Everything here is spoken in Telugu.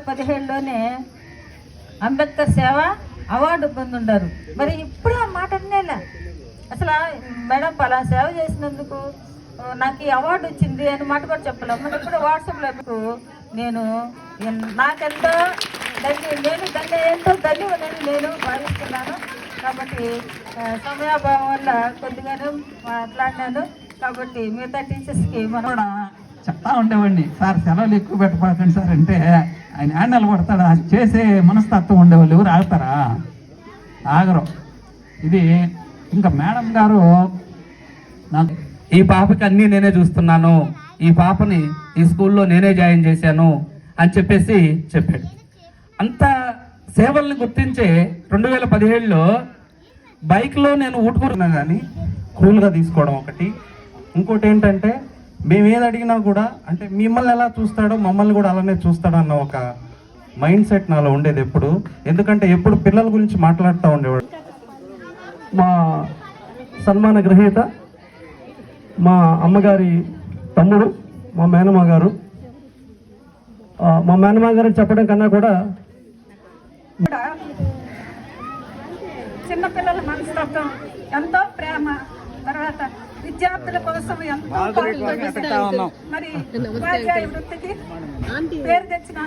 2017లోనే అంబేద్కర్ సేవ అవార్డు పొందుండారు. మరి ఇప్పుడు ఆ మాట అన్నేలా అసలు మేడం పలా సేవ చేసినందుకు నాకు ఈ అవార్డు వచ్చింది అని మాట కూడా చెప్పలేము. మరి ఇప్పుడు వాట్సాప్లో నేను నాకెంతో ఎంతో ధన్యవాదాలు నేను భావిస్తున్నాను. కాబట్టి సమయాభావం వల్ల కొద్దిగానే మాట్లాడినాను. కాబట్టి మిగతా టీచర్స్కి మనం కూడా చెప్తా ఉండేవాడిని, సార్ సెలవులు ఎక్కువ పెట్టబడకండి సార్ అంటే ఆయన హ్యాండల్ కొడతాడా చేసే మనస్తత్వం ఉండేవాళ్ళు ఎవరు ఆగుతారా? ఆగరు. ఇది ఇంకా మేడం గారు నాకు ఈ పాపకి అన్నీ నేనే చూస్తున్నాను, ఈ పాపని ఈ స్కూల్లో నేనే జాయిన్ చేశాను అని చెప్పేసి చెప్పాడు. అంత సేవల్ని గుర్తించే 2017లో బైక్లో నేను ఊటుకున్నా కానీ కూల్గా తీసుకోవడం ఒకటి. ఇంకోటి ఏంటంటే మేము ఏది అడిగినా కూడా అంటే మిమ్మల్ని ఎలా చూస్తాడో మమ్మల్ని కూడా అలానే చూస్తాడో అన్న ఒక మైండ్ సెట్ నాలో ఉండేది ఎప్పుడు. ఎందుకంటే ఎప్పుడు పిల్లల గురించి మాట్లాడుతూ ఉండేవాడు. మా సన్మాన గ్రహీత మా అమ్మగారి తమ్ముడు, మా మేనమా గారు. మా మేనమా గారిని చెప్పడం కన్నా కూడా చిన్నపిల్లల మనస్తత్వం, ఎంతో ప్రేమ, తర్వాత విద్యార్థుల కోసం ఎంతో మరి ఉపాధ్యాయ వృత్తికి పేరు తెచ్చిన